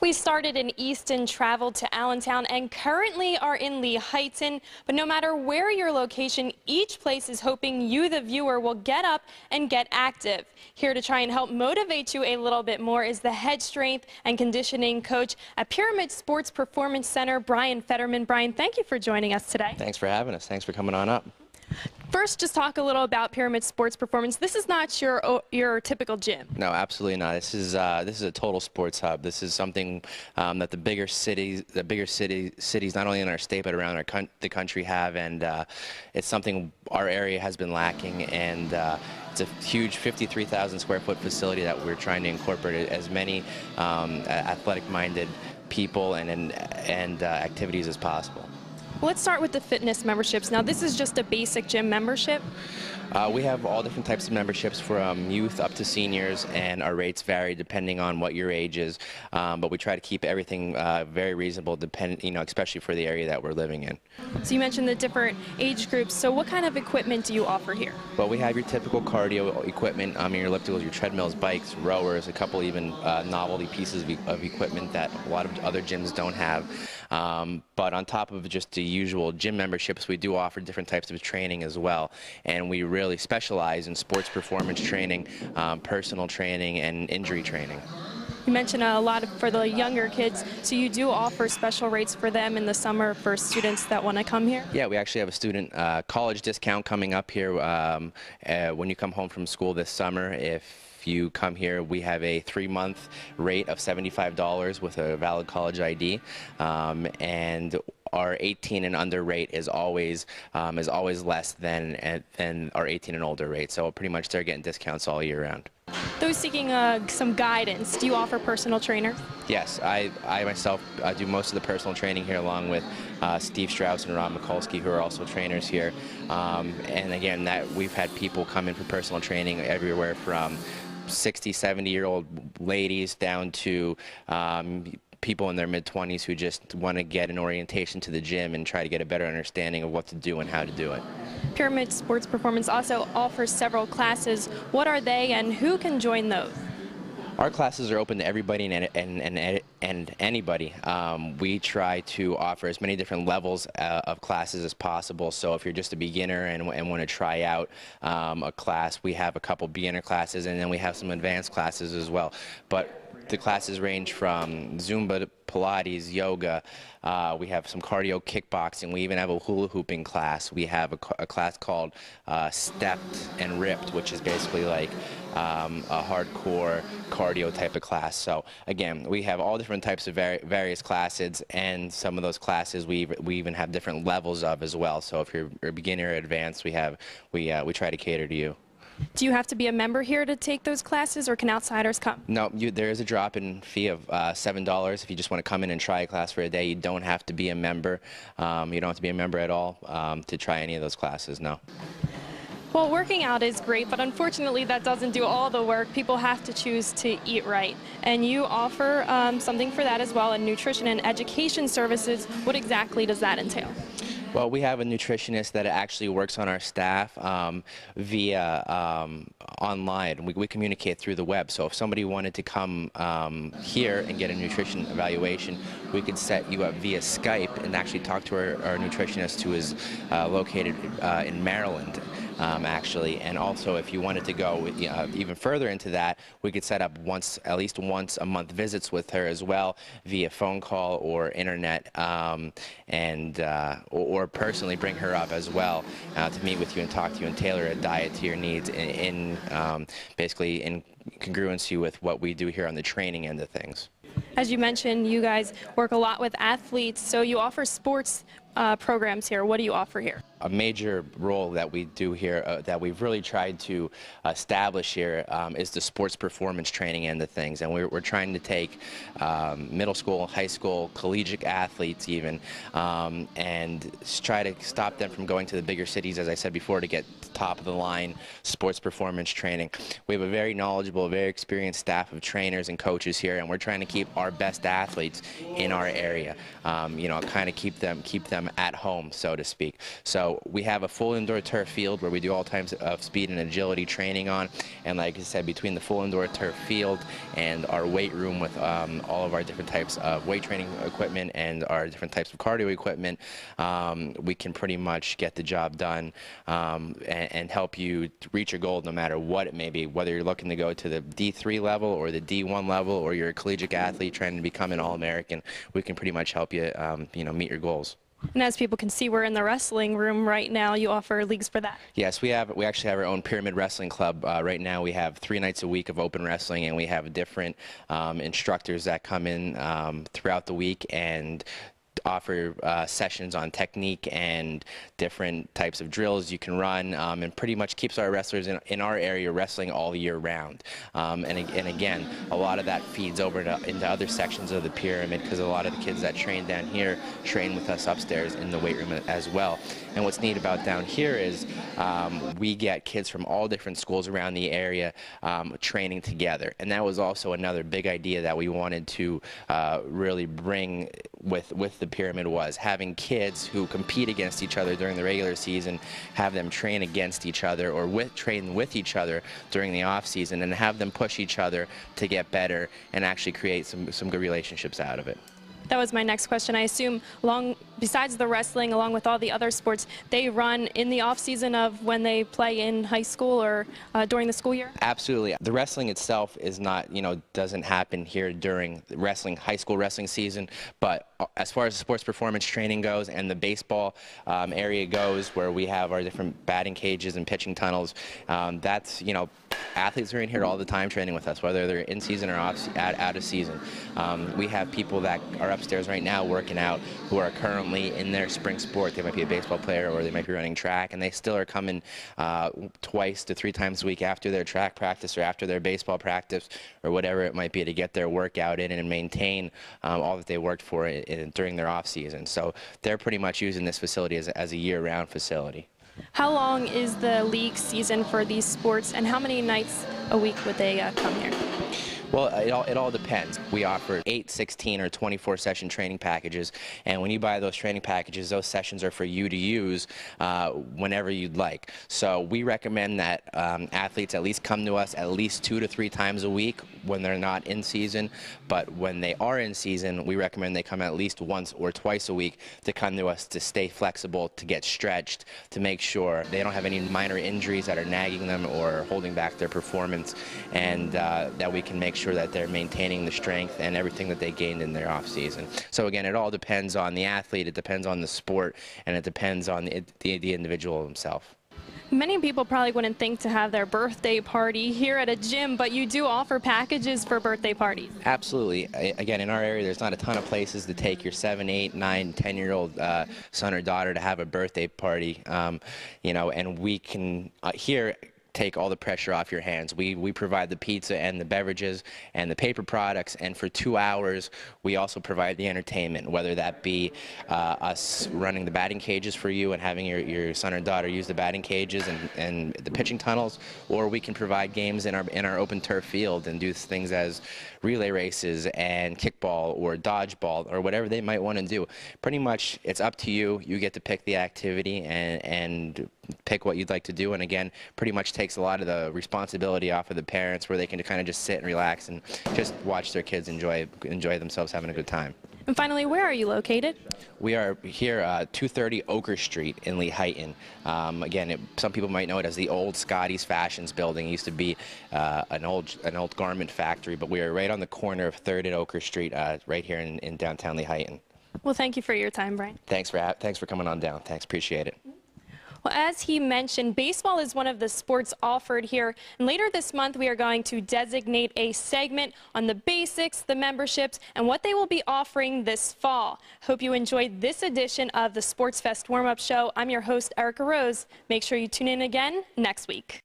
We started in Easton, traveled to Allentown, and currently are in Lee-Heighton. But no matter where your location, each place is hoping you, the viewer, will get up and get active. Here to try and help motivate you a little bit more is the head strength and conditioning coach at Pyramid Sports Performance Center, Brian Fetterman. Brian, thank you for joining us today. Thanks for having us. Thanks for coming on up. First, just talk a little about Pyramid Sports Performance. This is not your typical gym. No, absolutely not. This is a total sports hub. This is something that the bigger cities, not only in our state but around the country have, and it's something our area has been lacking. And it's a huge 53,000 square foot facility that we're trying to incorporate as many athletic-minded people and activities as possible. Let's start with the fitness memberships. Now, this is just a basic gym membership. We have all different types of memberships from youth up to seniors, and our rates vary depending on what your age is. But we try to keep everything very reasonable, especially for the area that we're living in. So you mentioned the different age groups. So what kind of equipment do you offer here? Well, we have your typical cardio equipment, your ellipticals, your treadmills, bikes, rowers, a couple even novelty pieces of equipment that a lot of other gyms don't have. But on top of just the usual gym memberships, we do offer different types of training as well. And we really specialize in sports performance training, personal training, and injury training. You mentioned a lot for the younger kids, so you do offer special rates for them in the summer for students that want to come here? Yeah, we actually have a student college discount coming up here when you come home from school this summer. If you come here, we have a 3-month rate of $75 with a valid college ID, and our 18 and under rate is always less than our 18 and older rate. So pretty much they're getting discounts all year round. Those seeking some guidance, do you offer personal trainers? Yes, I myself do most of the personal training here, along with Steve Strauss and Rob Mikulski, who are also trainers here. And again, we've had people come in for personal training everywhere from 60, 70-year-old ladies down to people in their mid-20s who just want to get an orientation to the gym and try to get a better understanding of what to do and how to do it. Pyramid Sports Performance also offers several classes. What are they, and who can join those? Our classes are open to everybody and anybody. We try to offer as many different levels of classes as possible. So if you're just a beginner and want to try out a class, we have a couple beginner classes, and then we have some advanced classes as well. But the classes range from Zumba, Pilates, yoga. We have some cardio, kickboxing. We even have a hula hooping class. We have a class called Stepped and Ripped, which is basically like a hardcore cardio type of class. So again, we have all different types of various classes, and some of those classes we even have different levels of as well. So if you're a beginner or advanced, we try to cater to you. Do you have to be a member here to take those classes, or can outsiders come? No, there is a drop-in fee of $7 if you just want to come in and try a class for a day. You don't have to be a member. You don't have to be a member at all to try any of those classes, no. Well, working out is great, but unfortunately that doesn't do all the work. People have to choose to eat right. And you offer something for that as well, and nutrition and education services. What exactly does that entail? Well, we have a nutritionist that actually works on our staff via online. We communicate through the web. So if somebody wanted to come here and get a nutrition evaluation, we could set you up via Skype and actually talk to our nutritionist, who is located in Maryland. Actually, and also if you wanted to go even further into that, we could set up at least once a month visits with her as well, via phone call or internet, or personally bring her up as well to meet with you and talk to you and tailor a diet to your needs basically in congruency with what we do here on the training end of things. As you mentioned, you guys work a lot with athletes, so you offer sports programs here. What do you offer here? A major role that we do here, that we've really tried to establish here, is the sports performance training end of things. And we're trying to take middle school, high school, collegiate athletes even, and try to stop them from going to the bigger cities, as I said before, to get top-of-the-line sports performance training. We have a very knowledgeable, very experienced staff of trainers and coaches here, and we're trying to keep our best athletes in our area. Kind of keep them at home, so to speak. So So we have a full indoor turf field where we do all types of speed and agility training on. And like I said, between the full indoor turf field and our weight room with all of our different types of weight training equipment and our different types of cardio equipment, we can pretty much get the job done and help you reach your goal no matter what it may be, whether you're looking to go to the D3 level or the D1 level, or you're a collegiate athlete trying to become an All-American. We can pretty much help you, meet your goals. And as people can see, we're in the wrestling room right now. You offer leagues for that? Yes, we actually have our own Pyramid Wrestling Club. Right now we have 3 nights a week of open wrestling, and we have different instructors that come in throughout the week and offer sessions on technique and different types of drills you can run, and pretty much keeps our wrestlers in our area wrestling all year round. And again, a lot of that feeds over into other sections of the pyramid, because a lot of the kids that train down here train with us upstairs in the weight room as well. And what's neat about down here is we get kids from all different schools around the area training together. And that was also another big idea that we wanted to really bring with the pyramid, was having kids who compete against each other during the regular season, have them train against each other or train with each other during the off season, and have them push each other to get better and actually create some good relationships out of it. That was my next question. I assume, besides the wrestling, along with all the other sports, they run in the off season of when they play in high school or during the school year? Absolutely. The wrestling itself is not, doesn't happen here during the high school wrestling season, but as far as the sports performance training goes and the baseball area goes, where we have our different batting cages and pitching tunnels, that's, athletes are in here all the time training with us, whether they're in season or out of season. We have people that are upstairs right now working out who are currently in their spring sport. They might be a baseball player or they might be running track, and they still are coming 2 to 3 times a week after their track practice or after their baseball practice or whatever it might be, to get their workout in and maintain all that they worked for during their off season. So they're pretty much using this facility as a year-round facility. How long is the league season for these sports, and how many nights a week would they come here? Well, it all depends. We offer 8, 16, or 24 session training packages, and when you buy those training packages, those sessions are for you to use whenever you'd like. So we recommend that athletes at least come to us at least 2 to 3 times a week when they're not in season, but when they are in season, we recommend they come at least once or twice a week to come to us to stay flexible, to get stretched, to make sure they don't have any minor injuries that are nagging them or holding back their performance, and that we can make sure that they're maintaining the strength and everything that they gained in their off season. So again, it all depends on the athlete, it depends on the sport, and it depends on the individual himself. Many people probably wouldn't think to have their birthday party here at a gym, but you do offer packages for birthday parties. Absolutely. Again, in our area, there's not a ton of places to take your 7, 8, 9, 10-year-old son or daughter to have a birthday party, and we can here take all the pressure off your hands. We provide the pizza and the beverages and the paper products, and for 2 hours we also provide the entertainment, whether that be us running the batting cages for you and having your son or daughter use the batting cages and the pitching tunnels, or we can provide games in our open turf field and do things as relay races and kickball or dodgeball or whatever they might want to do. Pretty much it's up to you. You get to pick the activity and pick what you'd like to do, and again, pretty much takes a lot of the responsibility off of the parents, where they can kind of just sit and relax and just watch their kids enjoy themselves having a good time. And finally, where are you located? We are here 230 Oker Street in Lehighton. Again, some people might know it as the old Scotty's Fashions building. It used to be an old garment factory, but we are right on the corner of 3rd and Oker Street, right here in downtown Lehighton. Well, thank you for your time, Brian. Thanks for coming on down. Thanks, appreciate it. Well, as he mentioned, baseball is one of the sports offered here. And later this month, we are going to designate a segment on the basics, the memberships, and what they will be offering this fall. Hope you enjoyed this edition of the SportsFest Warm-Up Show. I'm your host, Erica Rose. Make sure you tune in again next week.